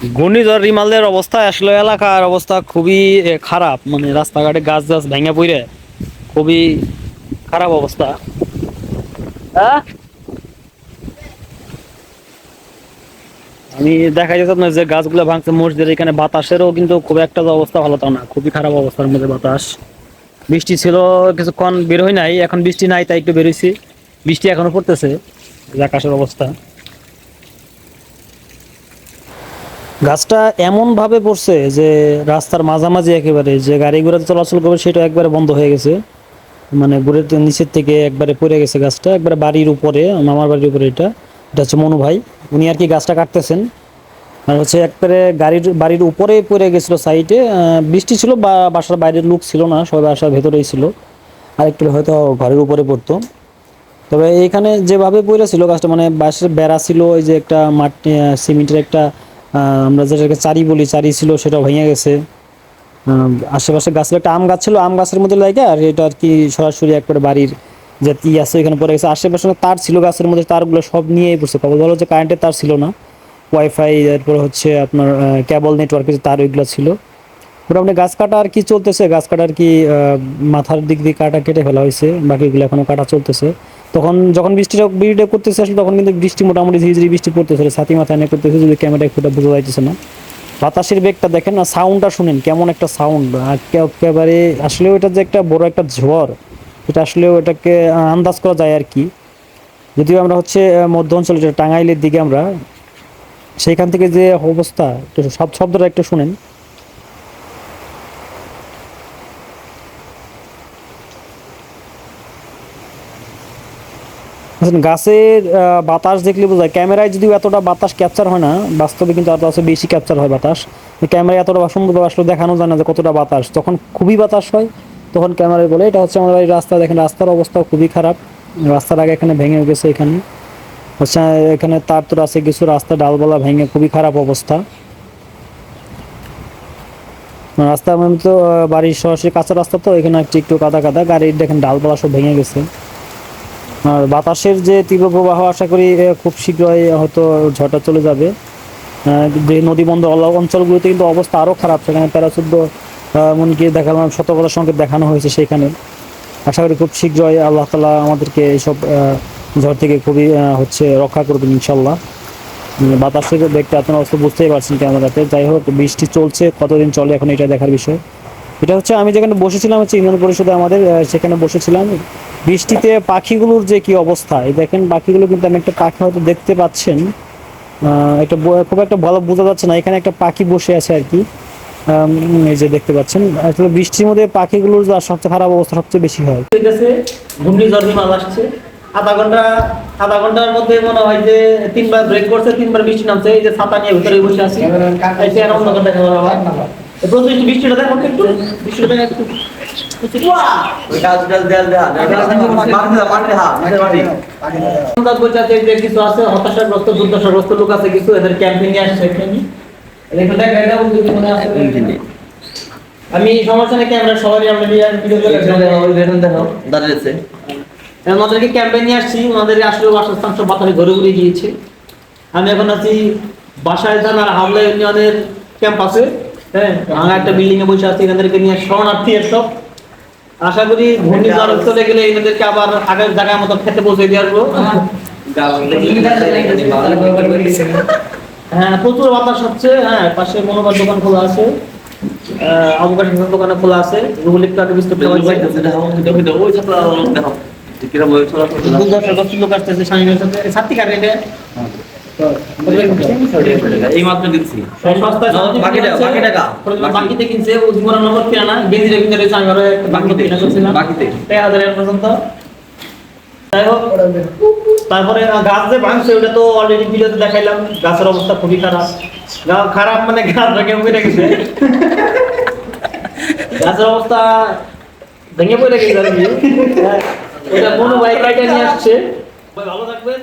ঘূর্ণিঝড় রিমালের অবস্থা আসলে এলাকার অবস্থা খুবই খারাপ, মানে রাস্তাঘাটে গাছ গাছ ভেঙে পড়ে খুবই খারাপ অবস্থা। হ্যাঁ, আমি দেখা যাচ্ছে আপনার যে গাছগুলো ভাঙছে মসজিদের এখানে, বাতাসেরও কিন্তু খুব একটা যে অবস্থা ভালো তা না, খুবই খারাপ অবস্থার মধ্যে বাতাস। বৃষ্টি ছিল কিছুক্ষণ, বের হই নাই, এখন বৃষ্টি নাই তাই একটু বেরোইছি। বৃষ্টি এখনো পড়তেছে, আকাশের অবস্থা। গাছটা এমন ভাবে পড়ছে যে রাস্তার মাঝামাঝি একেবারে যে গাড়ি ঘোড়া চলাচল করবে সেটা একবারে বন্ধ হয়ে গেছে। মানে বুড়ের নিচের থেকে একবারে পড়ে গেছে গাছটা, একবারে বাড়ির উপরে, মামার বাড়ির উপরে। এটা এটা হচ্ছে মনু ভাই, উনি আর কি গাছটা কাটতেছেন। আর হচ্ছে একবারে বাড়ির উপরে পড়ে গেছিল সাইডে। বৃষ্টি ছিল বা বাসার বাইরের লোক ছিল না, সবাই বাসার ভেতরেই ছিল। আর একটু হয়তো ঘরের উপরে পড়তো। তবে এইখানে যেভাবে পড়েছিল গাছটা, মানে বাঁশের বেড়া ছিল, ওই যে একটা মাটি সিমেন্টের একটা আমরা যেটাকে চারি বলি, চারি ছিল, সেটাও ভেঙে গেছে। আশেপাশে গাছের একটা আম গাছ ছিল, আম গাছের মধ্যে লাগে, আর এটা আর কি সরাসরি একবারে বাড়ির যে ই আছে এখানে পড়ে গেছে। আশেপাশে তার ছিল গাছের মধ্যে, তারগুলো সব নিয়েই পড়ছে। খবর বলো যে কারেন্টের তার ছিল না, ওয়াইফাই, এরপর হচ্ছে আপনার কেবল নেটওয়ার্কের তার, ওইগুলো ছিল। মোটামুটি গাছ কাটা আর কি চলতেছে, গাছ কাটা আর কি মাথার দিক দিয়ে কাটা কেটে ফেলা হয়েছে, বাকিগুলো এখনো কাটা চলতেছে। তখন যখন বৃষ্টিটা করতেছে আসলে, তখন কিন্তু বৃষ্টি মোটামুটি ধীরে ধীরে বৃষ্টি পড়তেছে, ছাতি মাথায় নিয়ে করতেছে, যদি ক্যামেরায় ফুটা বোঝা যাইতেছে না। বাতাসের বেগটা দেখেন না, সাউন্ডটা শুনেন কেমন একটা সাউন্ড, একেবারে আসলে ওটা যে একটা বড় একটা ঝড়, এটা আসলে ওটাকে আন্দাজ করা যায় আর কি। যদিও আমরা হচ্ছে মধ্য অঞ্চলে, যেটা টাঙ্গাইলের দিকে আমরা, সেইখান থেকে যে অবস্থা, একটু শব্দটা একটু শুনেন। গাছের বাতাস দেখলে বোঝা যায়, ক্যামেরায় যদিও এতটা বাতাস ক্যাপচার হয় না, বাস্তবে কিন্তু আরো আছে বেশি ক্যাপচার হয় বাতাস। ক্যামেরায় এতটা সুন্দরভাবে আসলে দেখানো যায় না যে কতটা বাতাস। যখন খুবই বাতাস হয় তখন ক্যামেরায় বলে। এটা হচ্ছে আমাদের বাড়ির রাস্তা, দেখেন রাস্তার অবস্থা খুবই খারাপ। রাস্তার আগে এখানে ভেঙে গেছে, এখানে হচ্ছে এখানে তার তোর আছে কিছু, রাস্তা ডালপালা ভেঙে খুবই খারাপ অবস্থা। রাস্তা মানে তো বাড়ির সরাসরি কাঁচা রাস্তা, তো এখানে একটু একটু কাদা কাদা, গাড়ির দেখেন ডালপালা সব ভেঙে গেছে। আর বাতাসের যে তীব্র প্রবাহ, আশা করি খুব শীঘ্রই হয়তো ঝড়টা চলে যাবে। যে নদী বন্দর অঞ্চলগুলোতে কিন্তু অবস্থা আরও খারাপ, সেখানে 13-14 এমনকি দেখালাম সতর্কতার সংকেত দেখানো হয়েছে সেখানে। আশা করি খুব শীঘ্রই আল্লাহ তাআলা আমাদেরকে এইসব ঝড় থেকে খুবই হচ্ছে রক্ষা করবেন ইনশাল্লাহ। বাতাসের দেখতে আপনারা অবশ্য বুঝতেই পারছেন ক্যামেরাতে। যাই হোক, বৃষ্টি চলছে, কতদিন চলে এখন এটা দেখার বিষয়। এটা হচ্ছে আমি যেখানে বসেছিলাম হচ্ছে ইউনিয়ন পরিষদে আমাদের, সেখানে বসেছিলাম। বৃষ্টিতে পাখিগুলোর যে কি অবস্থা, এই দেখেন পাখিগুলো, কিন্তু আমি একটা পাখি হয়তো দেখতে পাচ্ছেন, এটা খুব একটা ভালো বোঝা যাচ্ছে না, এখানে একটা পাখি বসে আছে আর কি। এই যে দেখতে পাচ্ছেন, আসলে বৃষ্টির মধ্যে পাখিগুলোর যা সবচেয়ে খারাপ অবস্থা সবচেয়ে বেশি হয়। ঘূর্ণিঝড় হিমাল আসছে, আধা ঘন্টা, আধা ঘন্টার মধ্যে মনে হয় যে 3বার ব্রেক করছে, 3বার বৃষ্টি নামছে। এই যে ছাতা নিয়ে ভিতরে বসে আছি, অন্য ঘন্টা প্রচুর বৃষ্টিটা দেখো, একটু বৃষ্টিটা দেখো একটু। কিছু আছে হতাশাগ্রস্ত, দুর্দশাগ্রস্ত লোক আছে কিছু, এদের ক্যাম্পিং এ আসছে এখানে। আমি সমস্যা নেই, ক্যামেরা সবারই আমরা দাঁড়িয়েছে। আমাদেরকে ক্যাম্পে নিয়ে আসছি, ওনাদের আসলে বাসস্থান সব বাতাসে ঘুরে ঘুরে গিয়েছে। আমি এখন আছি বাসায় থানার হামলা ইউনিয়নের ক্যাম্পাসে, হ্যাঁ, ভাঙা একটা বিল্ডিং এ বসে আছি। এনাদেরকে নিয়ে শরণার্থী সব, আশা করি ঘূর্ণিঝড় চলে গেলে এনাদেরকে আবার আগের জায়গার মতো খেতে পৌঁছে দিয়ে আসবো। হ্যাঁ, প্রচুর বাতাস হচ্ছে। হ্যাঁ, পাশে মনোবার দোকান খোলা আছে, অবকাশ দোকানে খোলা আছে। রুহুল একটু আগে বিস্তারিত লোক আসতেছে, স্বামীর সাথে ছাত্রী কাটে বাকিতে কিনছে, নগদ কিনা না, বেঞ্জিরে কিনতে রয়েছে। আমি আরো বাকিতে বাকিতে 1000 পর্যন্ত। যাই হোক, তারপরে গাছ যে ভাঙছে ওটা তো অলরেডি ভিডিওতে দেখাইলাম। গাছের অবস্থা খুবই খারাপ, খারাপ মানে গাছ ভেঙে পড়ে গেছে। গাছের অবস্থা ভেঙে পড়ে গেছে আর কি। ওটা কোনো বাইক নিয়ে আসছে। ভালো থাকবেন।